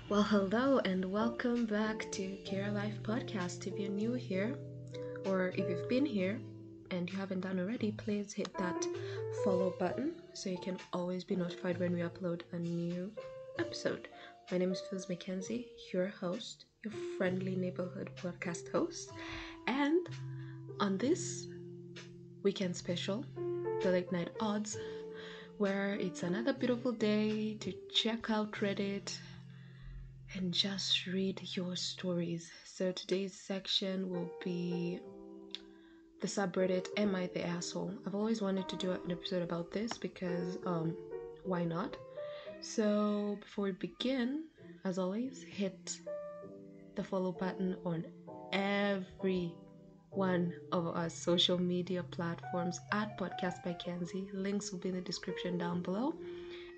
Well, hello and welcome back to Care Life Podcast. If you're new here, or if you've been here and you haven't done already, please hit that follow button so you can always be notified when we upload a new episode. My name is Kenzie, your host, your friendly neighborhood podcast host, and on this weekend special, the late night odds, where it's another beautiful day to check out Reddit and just read your stories. So today's section will be the subreddit Am I the Asshole? I've always wanted to do an episode about this because why not? So before we begin, as always, hit the follow button on every one of our social media platforms at Podcast by Kenzie. Links will be in the description down below.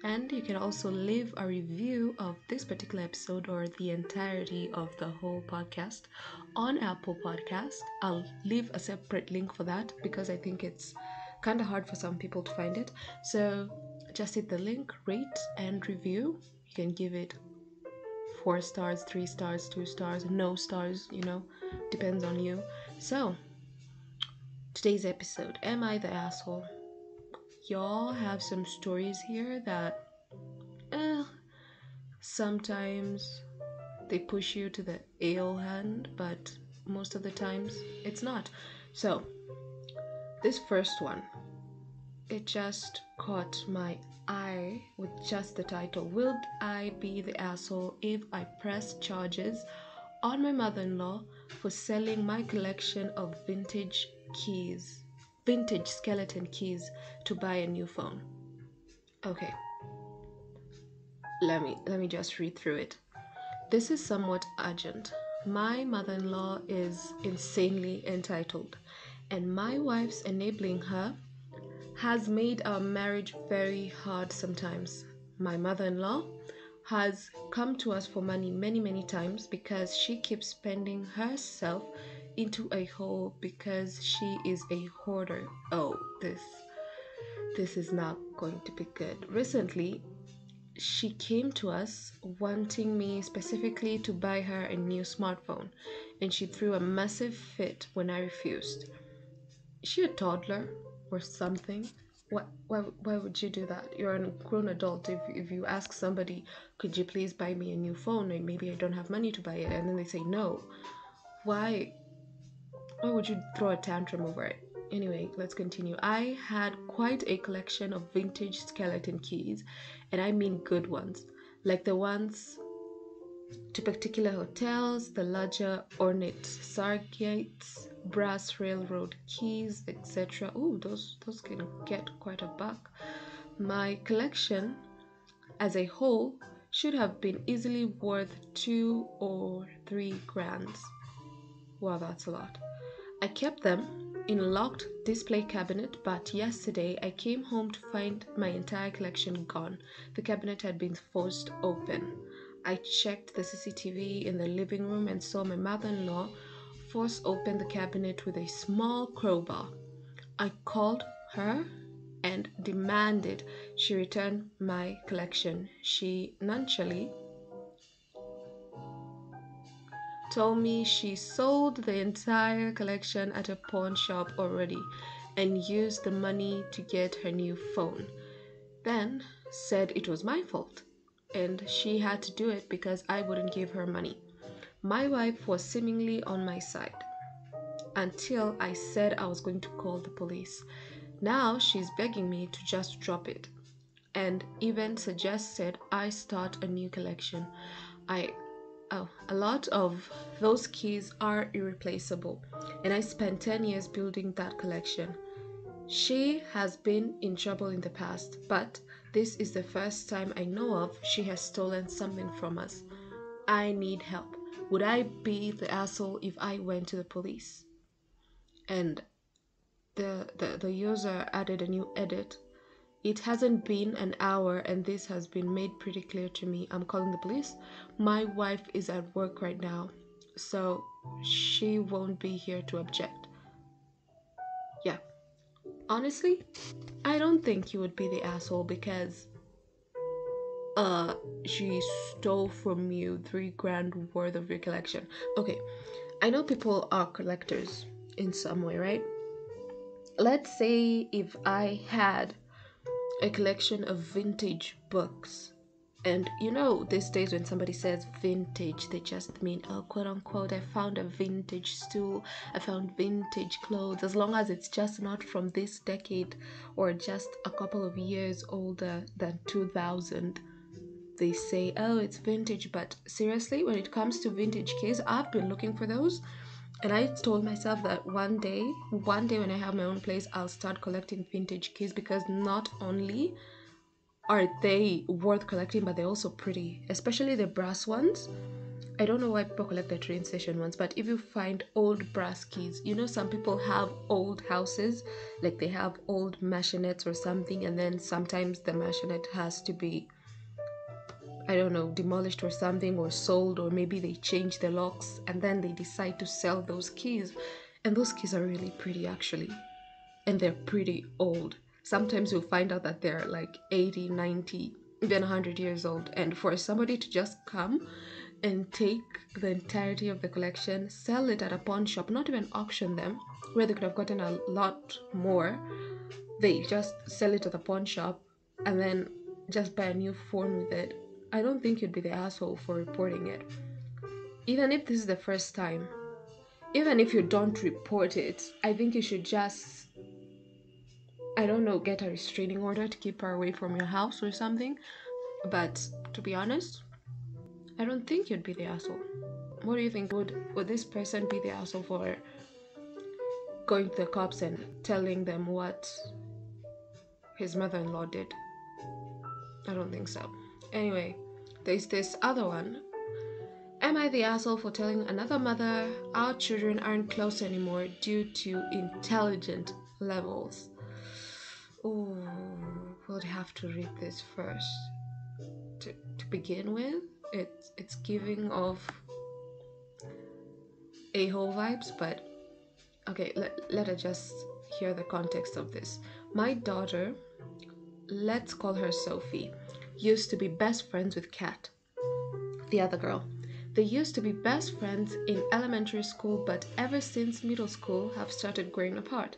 And you can also leave a review of this particular episode or the entirety of the whole podcast on Apple Podcast. I'll leave a separate link for that because I think it's kind of hard for some people to find it. So just hit the link, rate and review. You can give it 4 stars, 3 stars, 2 stars, no stars, depends on you. So today's episode, Am I the Asshole? Y'all have some stories here that sometimes they push you to the ale hand, but most of the times it's not. So this first one, it just caught my eye with just the title. Would I be the asshole if I press charges on my mother-in-law for selling my collection of vintage skeleton keys to buy a new phone? Okay, let me just read through it. This is somewhat urgent. My mother-in-law is insanely entitled, and my wife's enabling her has made our marriage very hard sometimes. My mother-in-law has come to us for money many times because she keeps spending herself into a hole because she is a hoarder. Oh, this is not going to be good. Recently, she came to us wanting me specifically to buy her a new smartphone, and she threw a massive fit when I refused. Is she a toddler or something? Why would you do that? You're a grown adult. If you ask somebody, could you please buy me a new phone, and maybe I don't have money to buy it, and then they say no, why would you throw a tantrum over it? Anyway, let's continue. I had quite a collection of vintage skeleton keys, and I mean good ones, like the ones to particular hotels, the larger ornate sargates, brass railroad keys, etc. Oh, those can get quite a buck. My collection as a whole should have been easily worth 2 or 3 grand. Wow, that's a lot. I kept them in a locked display cabinet, but yesterday I came home to find my entire collection gone. The cabinet had been forced open. I checked the CCTV in the living room and saw my mother-in-law force open the cabinet with a small crowbar. I called her and demanded she return my collection. She nonchalantly told me she sold the entire collection at a pawn shop already and used the money to get her new phone. Then said it was my fault and she had to do it because I wouldn't give her money. My wife was seemingly on my side until I said I was going to call the police. Now she's begging me to just drop it and even suggested I start a new collection. A lot of those keys are irreplaceable, and I spent 10 years building that collection. She has been in trouble in the past, but this is the first time I know of she has stolen something from us. I need help. Would I be the asshole if I went to the police? And the user added a new edit. It hasn't been an hour and this has been made pretty clear to me. I'm calling the police. My wife is at work right now, so she won't be here to object. Yeah. Honestly, I don't think you would be the asshole because uh she stole from you 3 grand worth of your collection. Okay, I know people are collectors in some way, right? Let's say if I had a collection of vintage books. And you know, these days when somebody says vintage, they just mean, oh, quote unquote, I found a vintage stool, I found vintage clothes, as long as it's just not from this decade or just a couple of years older than 2000. They say, oh, it's vintage. But seriously, when it comes to vintage keys, I've been looking for those. And I told myself that one day when I have my own place, I'll start collecting vintage keys, because not only are they worth collecting, but they're also pretty, especially the brass ones. I don't know why people collect the train station ones, but if you find old brass keys, you know, some people have old houses, like they have old machinettes or something, and then sometimes the machinette has to be, I don't know, demolished or something, or sold, or maybe they change the locks and then they decide to sell those keys. And those keys are really pretty, actually. And they're pretty old. Sometimes you'll find out that they're like 80, 90, even 100 years old. And for somebody to just come and take the entirety of the collection, sell it at a pawn shop, not even auction them, where they could have gotten a lot more, they just sell it at the pawn shop and then just buy a new phone with it. I don't think you'd be the asshole for reporting it. Even if this is the first time, even if you don't report it, I think you should just, I don't know, get a restraining order to keep her away from your house or something. But to be honest, I don't think you'd be the asshole. What do you think? Would this person be the asshole for going to the cops and telling them what his mother-in-law did? I don't think so. Anyway, there's this other one. Am I the asshole for telling another mother our children aren't close anymore due to intelligent levels? Oh, we'll have to read this first. To begin with, it's giving off a-hole vibes, but okay, let us just hear the context of this. My daughter, let's call her Sophie, used to be best friends with Kat, the other girl. They used to be best friends in elementary school, but ever since middle school have started growing apart.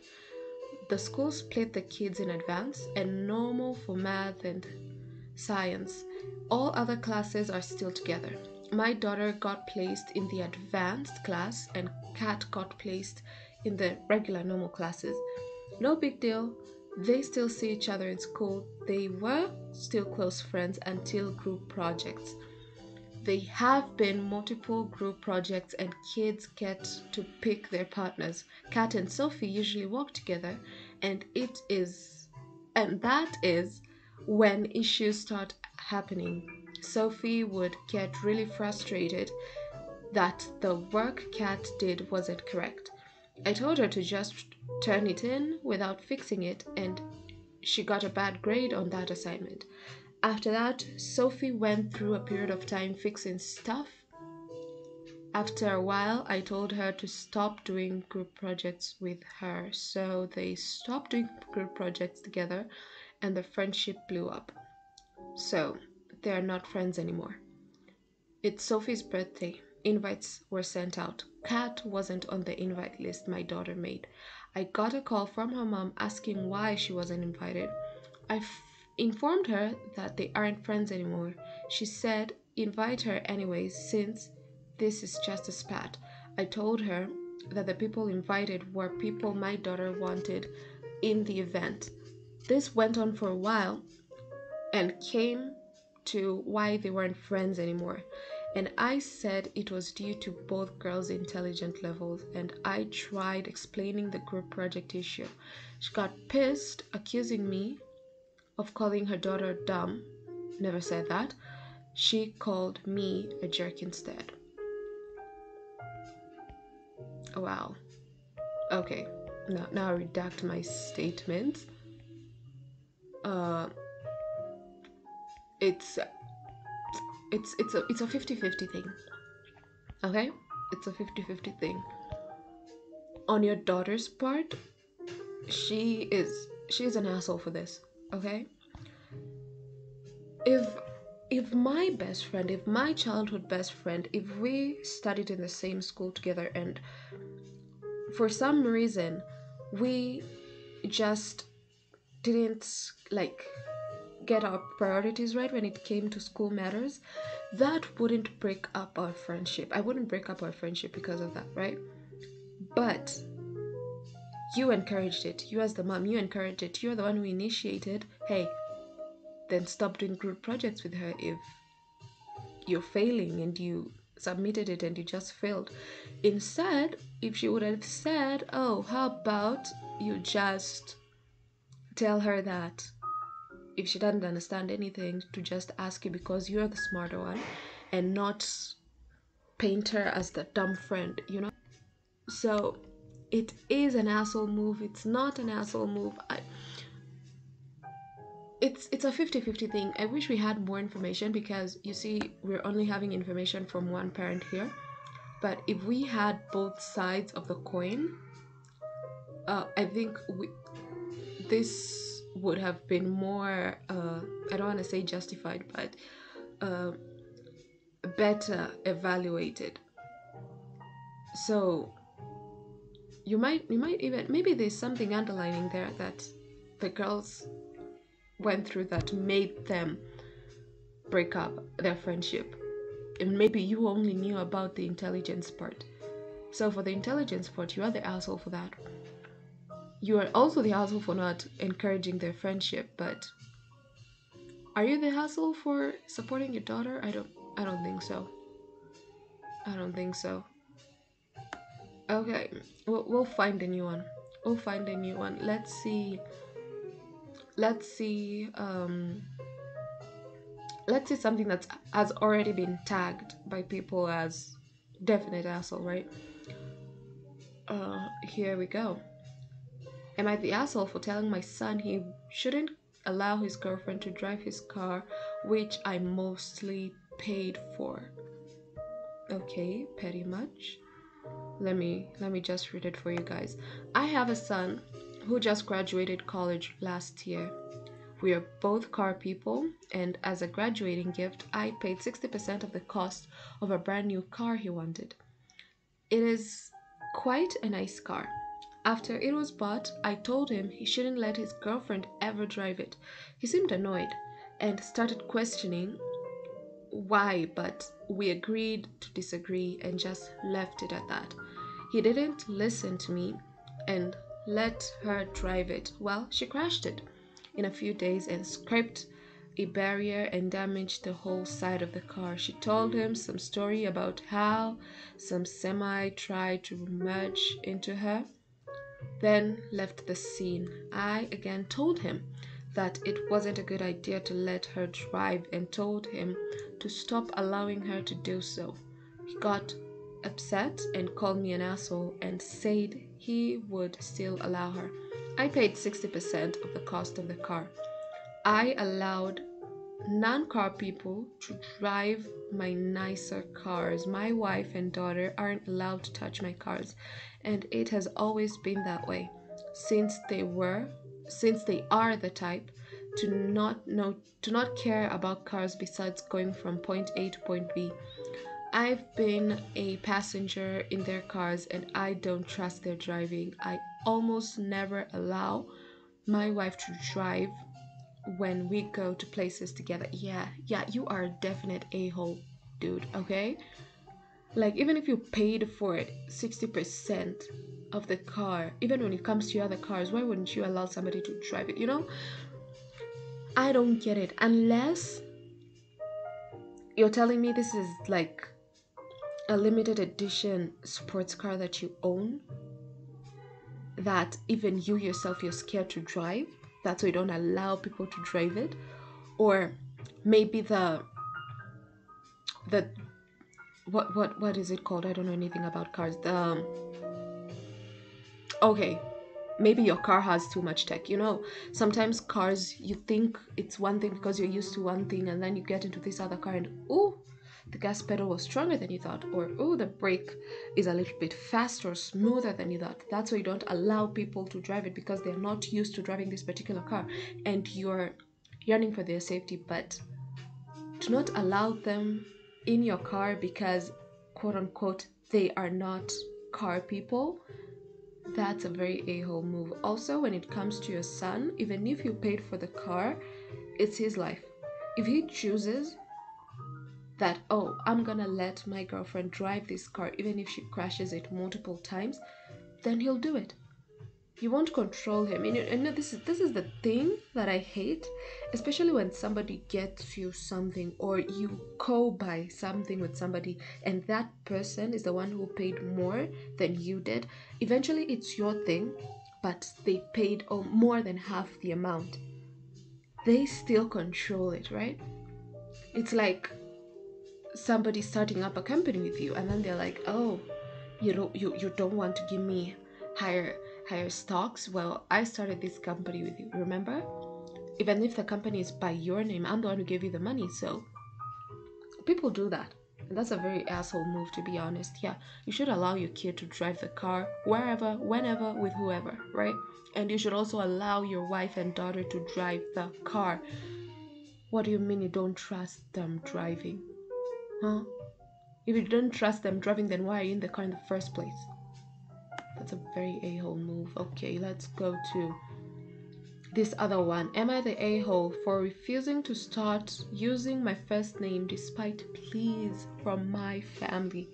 The school split the kids in advance and normal for math and science. All other classes are still together. My daughter got placed in the advanced class and Kat got placed in the regular normal classes. No big deal. They still see each other in school. They were still close friends until group projects. They have been multiple group projects and kids get to pick their partners. Kat and Sophie usually work together, and that is when issues start happening. Sophie would get really frustrated that the work Kat did wasn't correct. I told her to just turn it in without fixing it, and she got a bad grade on that assignment. After that, Sophie went through a period of time fixing stuff. After a while, I told her to stop doing group projects with her. So they stopped doing group projects together and the friendship blew up. So they are not friends anymore. It's Sophie's birthday. Invites were sent out. Kat wasn't on the invite list my daughter made. I got a call from her mom asking why she wasn't invited. I informed her that they aren't friends anymore. She said, invite her anyways, since this is just a spat. I told her that the people invited were people my daughter wanted in the event. This went on for a while and came to why they weren't friends anymore. And I said it was due to both girls' intelligent levels, and I tried explaining the group project issue. She got pissed, accusing me of calling her daughter dumb. Never said that. She called me a jerk instead. Wow. Okay. Now I redact my statement. Uh, it's it's a 50-50 thing. Okay? It's a 50-50 thing. On your daughter's part, she's an asshole for this. Okay? If if my best friend, if my childhood best friend, if we studied in the same school together and for some reason we just didn't like get our priorities right when it came to school matters, that wouldn't break up our friendship. I wouldn't break up our friendship because of that, right? But you encouraged it. You as the mom, you encouraged it. You're the one who initiated, hey, then stop doing group projects with her if you're failing, and you submitted it and you just failed. Instead, if she would have said, oh, how about you just tell her that if she doesn't understand anything, to just ask you because you're the smarter one and not paint her as the dumb friend, you know? So it is an asshole move. It's not an asshole move. It's a 50-50 thing. I wish we had more information because you see, we're only having information from one parent here. But if we had both sides of the coin, I think this would have been more, I don't want to say justified, but better evaluated. So you might even, maybe there's something underlining there that the girls went through that made them break up their friendship, and maybe you only knew about the intelligence part. So for the intelligence part, you are the asshole for that. You are also the asshole for not encouraging their friendship, but are you the asshole for supporting your daughter? I don't think so. I don't think so. Okay, we'll find a new one. We'll find a new one. Let's see. Let's see. Let's see something that has already been tagged by people as definite asshole, right? Here we go. Am I the asshole for telling my son he shouldn't allow his girlfriend to drive his car, which I mostly paid for? Okay, pretty much. Let me just read it for you guys. I have a son who just graduated college last year. We are both car people, and as a graduating gift, I paid 60% of the cost of a brand new car he wanted. It is quite a nice car. After it was bought, I told him he shouldn't let his girlfriend ever drive it. He seemed annoyed and started questioning why, but we agreed to disagree and just left it at that. He didn't listen to me and let her drive it. Well, she crashed it in a few days and scraped a barrier and damaged the whole side of the car. She told him some story about how some semi tried to merge into her, then left the scene. I again told him that it wasn't a good idea to let her drive and told him to stop allowing her to do so. He got upset and called me an asshole and said he would still allow her. I paid 60% of the cost of the car. I allowed non-car people to drive my nicer cars. My wife and daughter aren't allowed to touch my cars, and it has always been that way since they are the type to not care about cars besides going from point A to point B. I've been a passenger in their cars and I don't trust their driving. I almost never allow my wife to drive when we go to places together. Yeah, you are a definite a-hole, dude, okay? Like, even if you paid for it 60% of the car, even when it comes to your other cars, why wouldn't you allow somebody to drive it, you know? I don't get it. Unless you're telling me this is like a limited edition sports car that you own, that even you yourself, you're scared to drive, that's why you don't allow people to drive it. Or maybe the what is it called? I don't know anything about cars. Okay, maybe your car has too much tech, you know. Sometimes cars, you think it's one thing because you're used to one thing, and then you get into this other car and oh, the gas pedal was stronger than you thought, or oh, the brake is a little bit faster or smoother than you thought. That's why you don't allow people to drive it, because they're not used to driving this particular car and you're yearning for their safety. But Do not allow them in your car because, quote unquote, they are not car people. That's a very a-hole move. Also, when it comes to your son, even if you paid for the car, it's his life. If he chooses that, oh, I'm gonna let my girlfriend drive this car even if she crashes it multiple times, then he'll do it. You won't control him. This is the thing that I hate, especially when somebody gets you something or you co-buy something with somebody and that person is the one who paid more than you did. Eventually it's your thing, but they paid more than half the amount. They still control it, right? It's like somebody starting up a company with you and then they're like, oh, you don't want to give me higher stocks. Well, I started this company with you, remember? Even if the company is by your name, I'm the one who gave you the money. So people do that, and that's a very asshole move, to be honest. Yeah, you should allow your kid to drive the car wherever, whenever, with whoever, right? And you should also allow your wife and daughter to drive the car. What do you mean you don't trust them driving? Huh? If you don't trust them driving, then why are you in the car in the first place? That's a very a-hole move. Okay, let's go to this other one. Am I the a-hole for refusing to start using my first name despite pleas from my family?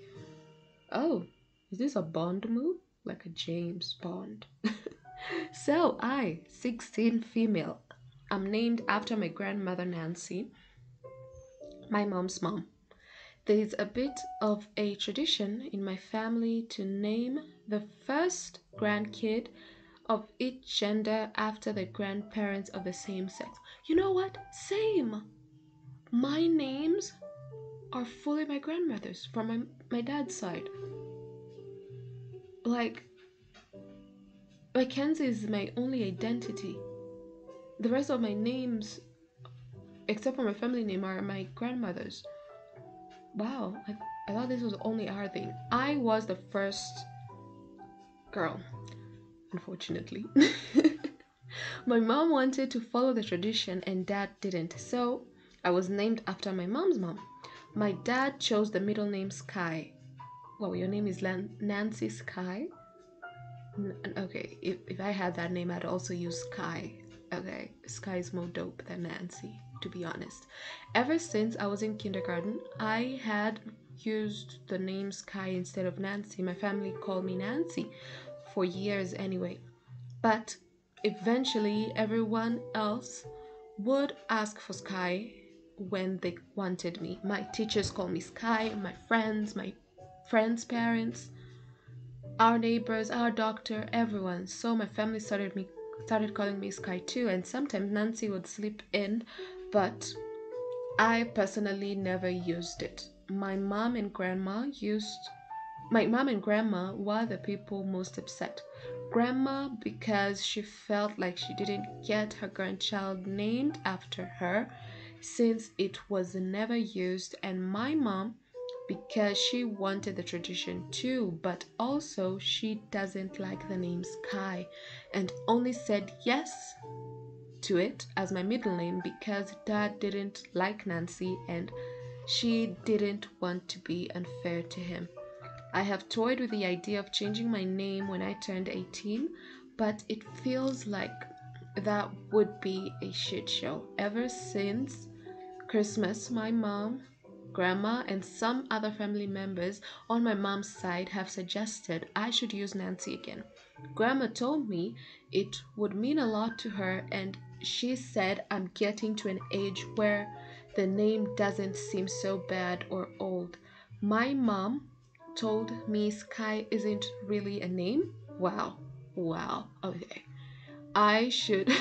Oh, is this a Bond move? Like a James Bond? So I, 16 female, I'm named after my grandmother Nancy, my mom's mom. There is a bit of a tradition in my family to name the first grandkid of each gender after the grandparents of the same sex. You know what? Same. My names are fully my grandmother's from my dad's side. Like, Kenzie is my only identity. The rest of my names, except for my family name, are my grandmother's. Wow, I thought this was only our thing. I was the first girl, unfortunately. My mom wanted to follow the tradition and dad didn't, so I was named after my mom's mom. My dad chose the middle name Sky. Well, your name is Nancy Sky? Okay, if I had that name, I'd also use Sky. Okay, Sky is more dope than Nancy, to be honest. Ever since I was in kindergarten, I had used the name Sky instead of Nancy. My family called me Nancy for years anyway. But eventually, everyone else would ask for Sky when they wanted me. My teachers call me Sky, my friends' parents, our neighbors, our doctor, everyone. So my family started calling me Sky too, and sometimes Nancy would slip in, but I personally never used it. My mom and grandma were the people most upset. Grandma because she felt like she didn't get her grandchild named after her since it was never used, and my mom because she wanted the tradition too, but also she doesn't like the name Sky and only said yes to it as my middle name because dad didn't like Nancy and she didn't want to be unfair to him. I have toyed with the idea of changing my name when I turned 18, but it feels like that would be a shit show. Ever since Christmas, my mom, grandma, and some other family members on my mom's side have suggested I should use Nancy again. Grandma told me it would mean a lot to her, and she said I'm getting to an age where the name doesn't seem so bad or old. My mom told me Sky isn't really a name. Wow. Okay. I should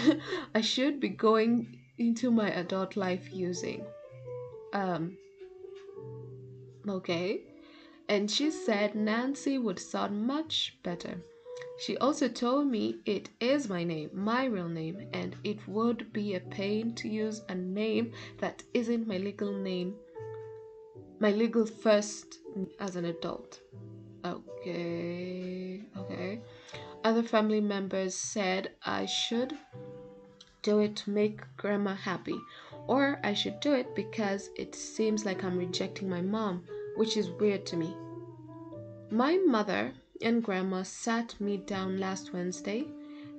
I should be going into my adult life using okay. And she said Nancy would sound much better. She also told me it is my name, my real name, and it would be a pain to use a name that isn't my legal name, my legal first as an adult. Okay. Other family members said I should do it to make grandma happy. Or I should do it because it seems like I'm rejecting my mom, which is weird to me. My mother and grandma sat me down last Wednesday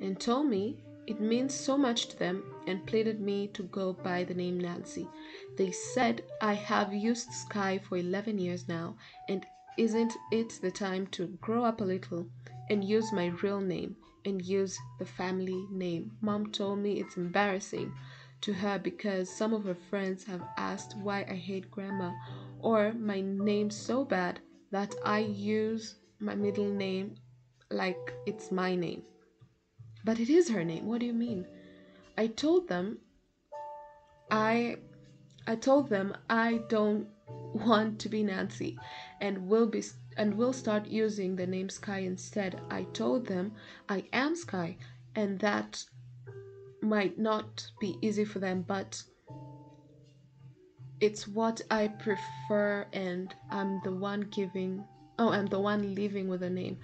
and told me it means so much to them and pleaded me to go by the name Nancy. They said I have used Sky for 11 years now, and isn't it the time to grow up a little and use my real name and use the family name? Mom told me it's embarrassing to her because some of her friends have asked why I hate grandma or my name so bad that I use my middle name like it's my name. But it is her name. What do you mean? I told them I I told them I don't want to be Nancy and will start using the name Sky instead. I told them I am Sky and that might not be easy for them, but it's what I prefer, and I'm the one living with a name.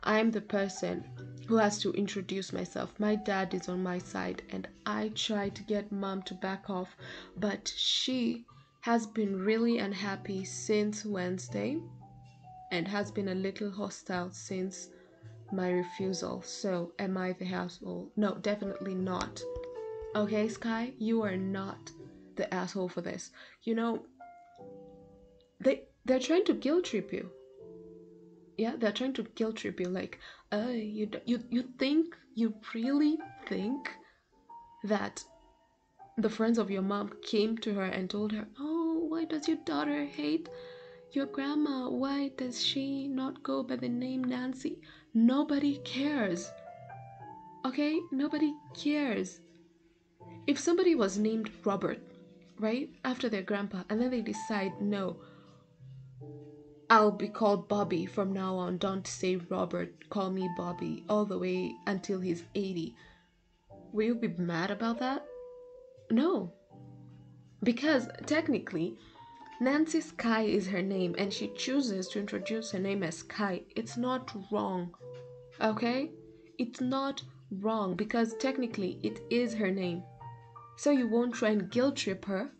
I'm the person who has to introduce myself. My dad is on my side, and I try to get mom to back off, but she has been really unhappy since Wednesday and has been a little hostile since my refusal. So, am I the asshole? No, definitely not. Okay, Sky, you are not the asshole for this. You know, they're trying to guilt trip you. Yeah, they're trying to guilt trip you. Like, you really think that the friends of your mom came to her and told her, "Oh, why does your daughter hate your grandma? Why does she not go by the name Nancy?" Nobody cares. Okay, nobody cares. If somebody was named Robert, right, after their grandpa, and then they decide, no, I'll be called Bobby from now on. Don't say Robert. Call me Bobby all the way until he's 80. Will you be mad about that? No. Because technically, Nancy Sky is her name and she chooses to introduce her name as Sky. It's not wrong. Okay? It's not wrong because technically it is her name. So you won't try and guilt trip her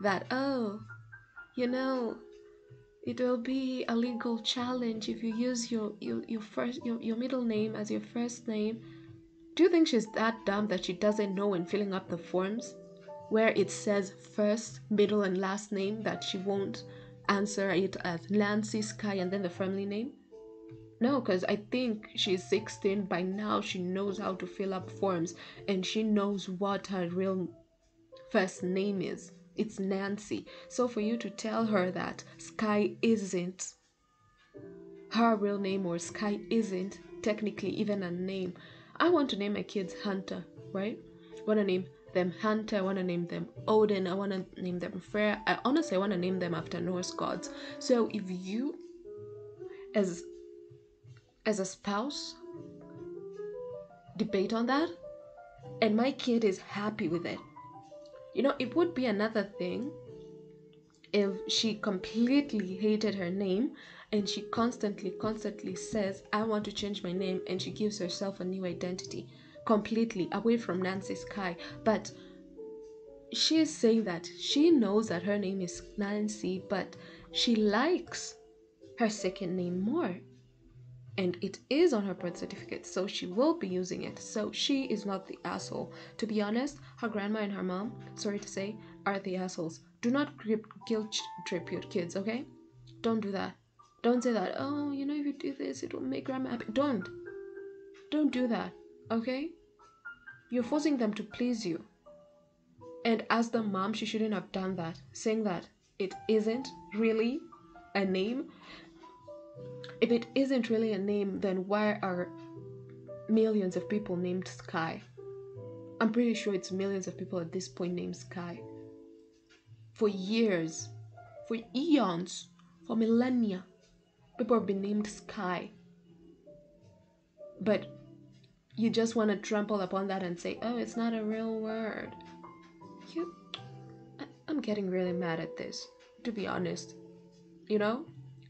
that, oh, you know, it will be a legal challenge if you use your middle name as your first name. Do you think she's that dumb that she doesn't know when filling up the forms where it says first, middle, and last name that she won't answer it as Nancy Sky and then the family name? No, because I think she's 16 by now. She knows how to fill up forms and she knows what her real first name is. It's Nancy. So for you to tell her that Sky isn't her real name or Sky isn't technically even a name. I want to name my kids Hunter, right? I want to name them Hunter. I want to name them Odin. I want to name them Freya. I honestly want to name them after Norse gods. So if you, as a spouse, debate on that, and my kid is happy with it, it would be another thing if she completely hated her name and she constantly says, I want to change my name, and she gives herself a new identity completely away from Nancy Sky. But she is saying that she knows that her name is Nancy, but she likes her second name more, and it is on her birth certificate, so she will be using it. So she is not the asshole. To be honest, her grandma and her mom, sorry to say, are the assholes. Do not guilt trip your kids, okay? Don't do that. Don't say that, oh, if you do this, it will make grandma happy. Don't do that, okay? You're forcing them to please you. And as the mom, she shouldn't have done that, saying that it isn't really a name. If it isn't really a name, then why are millions of people named Sky? I'm pretty sure it's millions of people at this point named Sky. For years, for eons, for millennia, people have been named Sky. But you just want to trample upon that and say, oh, it's not a real word. I'm getting really mad at this, to be honest.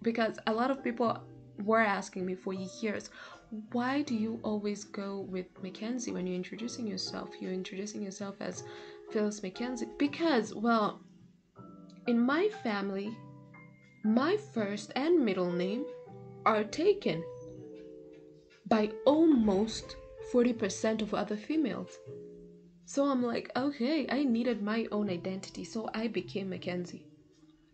Because a lot of people were asking me for years, why do you always go with Mackenzie when you're introducing yourself? You're introducing yourself as Phyllis Mackenzie. Because, well, in my family, my first and middle name are taken by almost 40% of other females. So I'm like, okay, I needed my own identity, so I became Mackenzie.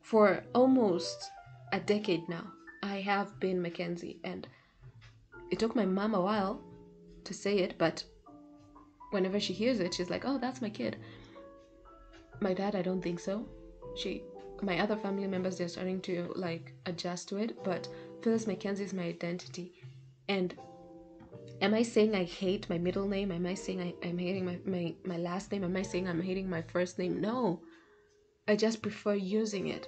For almost a decade now, I have been Mackenzie, and it took my mom a while to say it, but whenever she hears it, she's like, oh, that's my kid. My dad, I don't think so. My other family members, they're starting to like adjust to it, but Phyllis Mackenzie is my identity. And am I saying I hate my middle name? Am I saying I'm hating my last name? Am I saying I'm hating my first name? No. I just prefer using it.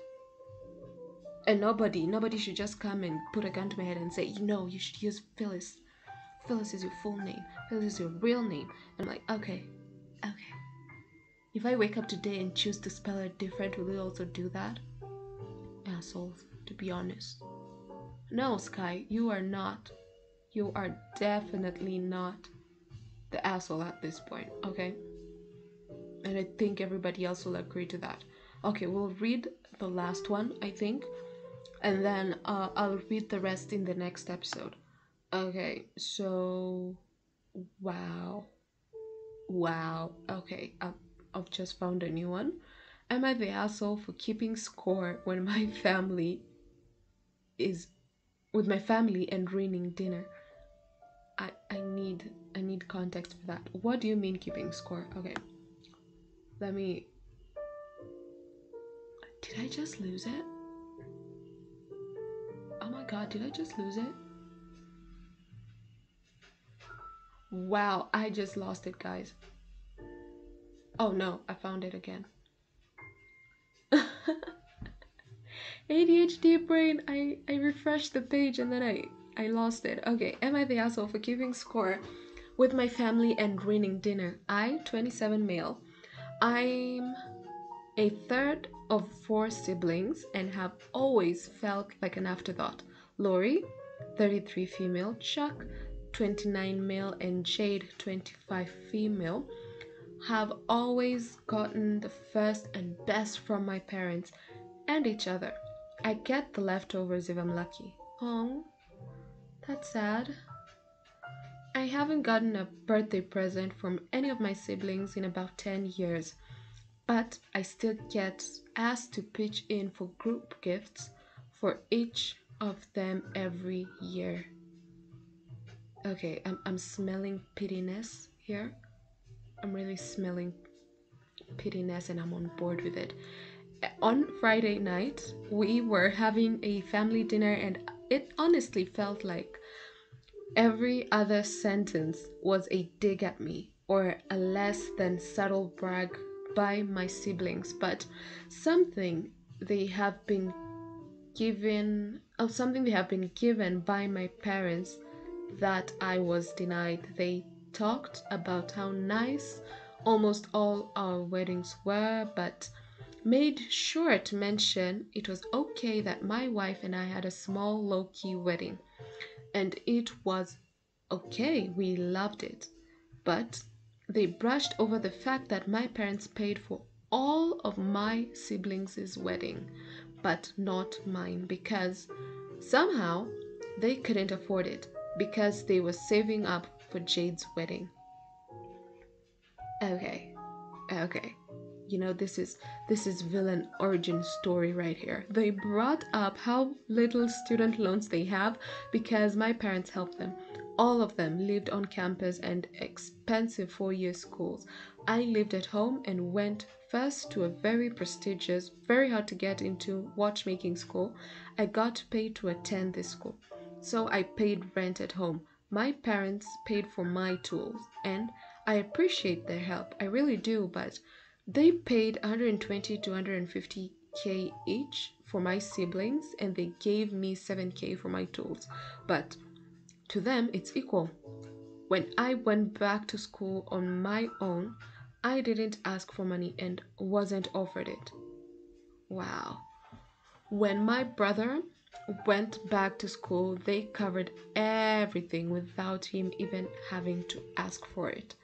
And nobody should just come and put a gun to my head and say, you should use Phyllis. Phyllis is your full name. Phyllis is your real name. And I'm like, okay. If I wake up today and choose to spell it different, will you also do that? Assholes, to be honest. No, Sky, you are not. You are definitely not the asshole at this point, okay? And I think everybody else will agree to that. Okay, we'll read the last one, I think, and then I'll read the rest in the next episode. Okay, so wow. Okay, I've just found a new one. Am I the asshole for keeping score when my family is with my family and ruining dinner? I need context for that. What do you mean keeping score? Okay. Let me. Did I just lose it? Oh my god, did I just lose it? Wow, I just lost it, guys. Oh no, I found it again. ADHD brain, I refreshed the page and then I lost it. Okay, am I the asshole for keeping score with my family and ruining dinner? I, 27 male. I'm a third of 4 siblings and have always felt like an afterthought. Lori, 33 female, Chuck, 29 male, and Jade, 25 female, have always gotten the first and best from my parents and each other. I get the leftovers if I'm lucky. Oh, that's sad. I haven't gotten a birthday present from any of my siblings in about 10 years, but I still get asked to pitch in for group gifts for each of them every year. Okay, I'm smelling pittiness here. I'm really smelling pittiness and I'm on board with it. On Friday night, we were having a family dinner and it honestly felt like every other sentence was a dig at me or a less than subtle brag by my siblings, but something they have been something they have been given by my parents that I was denied. They talked about how nice almost all our weddings were, but made sure to mention it was okay that my wife and I had a small low-key wedding. And it was okay, we loved it. But they brushed over the fact that my parents paid for all of my siblings' wedding, but not mine because somehow they couldn't afford it because they were saving up for Jade's wedding. Okay. This is villain origin story right here. They brought up how little student loans they have because my parents helped them. All of them lived on campus and expensive 4-year schools. I lived at home and went first to a very prestigious, very hard to get into watchmaking school. I got paid to attend this school, so I paid rent at home. My parents paid for my tools, and I appreciate their help. I really do, but they paid 120 to 150K each for my siblings, and they gave me 7K for my tools. But to them, it's equal. When I went back to school on my own, I didn't ask for money and wasn't offered it. Wow. When my brother went back to school, they covered everything without him even having to ask for it.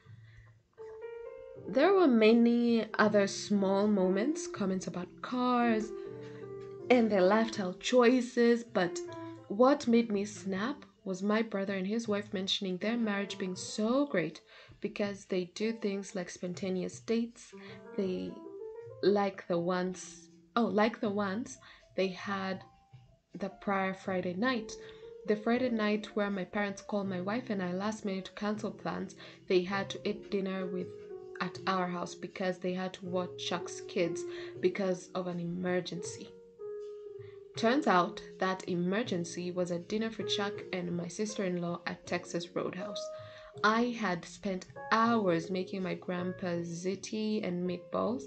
There were many other small moments, comments about cars and their lifestyle choices, but what made me snap was my brother and his wife mentioning their marriage being so great because they do things like spontaneous dates. They like the ones, like the ones they had the prior Friday night. The Friday night where my parents called my wife and I last minute to cancel plans, they had to eat dinner with at our house because they had to watch Chuck's kids because of an emergency. Turns out that emergency was a dinner for Chuck and my sister-in-law at Texas Roadhouse. I had spent hours making my grandpa's ziti and meatballs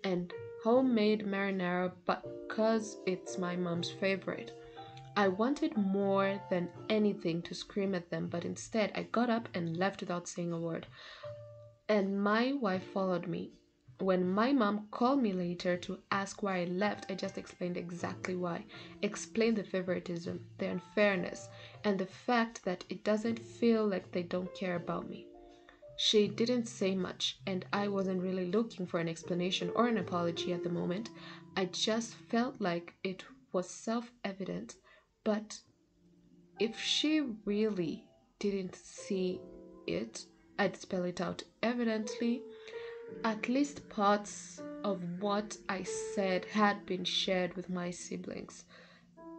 and homemade marinara because it's my mom's favorite. I wanted more than anything to scream at them, but instead I got up and left without saying a word. And my wife followed me. When my mom called me later to ask why I left, I just explained exactly why. Explained the favoritism, the unfairness, and the fact that it doesn't feel like they don't care about me. She didn't say much, and I wasn't really looking for an explanation or an apology at the moment. I just felt like it was self evident. But if she really didn't see it, I'd spell it out evidently. At least parts of what I said had been shared with my siblings.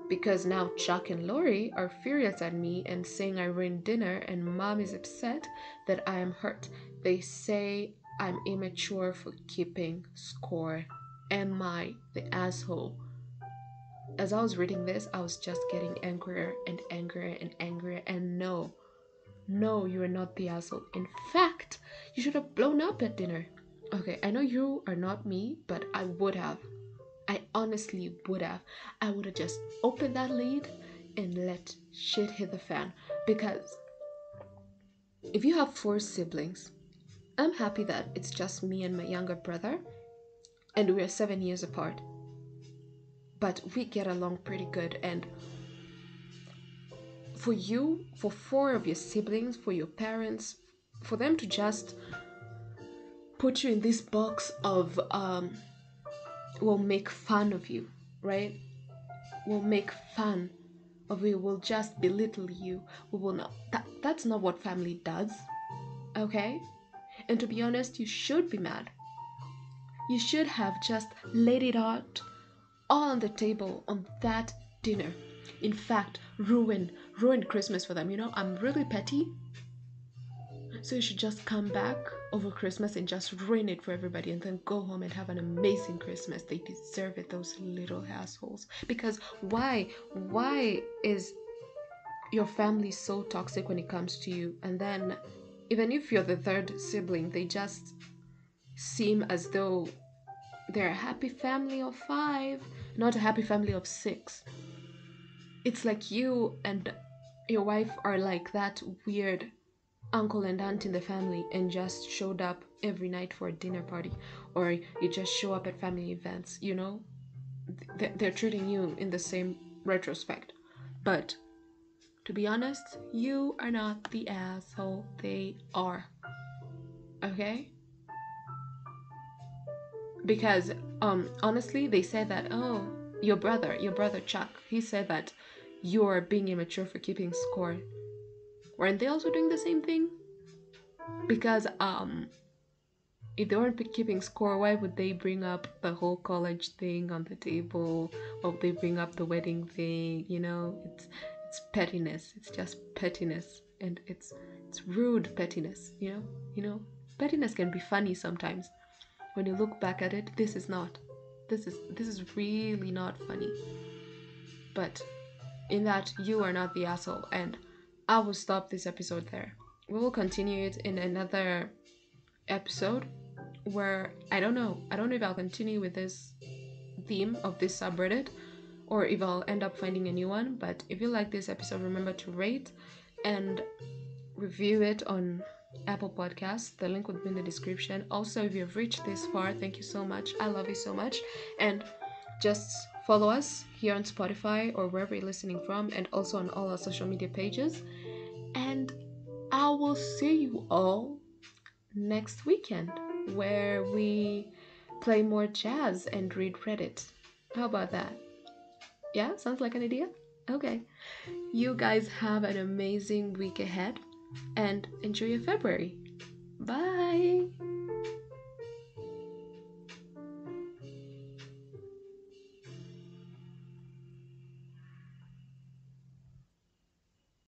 Because now Chuck and Lori are furious at me and saying I ruined dinner, and mom is upset that I am hurt. They say I'm immature for keeping score. Am I the asshole? As I was reading this, I was just getting angrier and angrier and angrier. And no, you are not the asshole. In fact, you should have blown up at dinner. Okay, I know you are not me, but I would have. I honestly would have. I would have just opened that lid and let shit hit the fan. Because if you have 4 siblings, I'm happy that it's just me and my younger brother, and we are 7 years apart. But we get along pretty good, and for you, for 4 of your siblings, for your parents, for them to just put you in this box of will make fun of you, right? Will make fun of you, will just belittle you. We will not. That's not what family does, okay? And to be honest, you should be mad. You should have just laid it out all on the table on that dinner. In fact, ruin Christmas for them. You know, I'm really petty. So you should just come back over Christmas and just ruin it for everybody and then go home and have an amazing Christmas. They deserve it, those little assholes. Because why? Why is your family so toxic when it comes to you? And then even if you're the third sibling, they just seem as though they're a happy family of 5, not a happy family of 6. It's like you and your wife are like that weird uncle and aunt in the family and just showed up every night for a dinner party, or you just show up at family events, you know? They're treating you in the same retrospect. But to be honest, you are not the asshole, they are. Okay? Because honestly, they said that, oh, your brother Chuck, he said that you're being immature for keeping score. Weren't they also doing the same thing? Because if they weren't keeping score, why would they bring up the whole college thing on the table? Or would they bring up the wedding thing? You know, it's pettiness. It's just pettiness, and it's rude pettiness. You know, pettiness can be funny sometimes. When you look back at it, this is not. This is really not funny. But in that, you are not the asshole, and I will stop this episode there. We will continue it in another episode where I don't know if I'll continue with this theme of this subreddit or if I'll end up finding a new one. But if you like this episode, remember to rate and review it on Apple Podcasts. The link will be in the description. Also, if you've reached this far, thank you so much. I love you so much. And just follow us here on Spotify or wherever you're listening from, and also on all our social media pages. And I will see you all next weekend. where we play more jazz and read Reddit. How about that? Yeah, sounds like an idea? Okay. You guys have an amazing week ahead and enjoy your February. Bye.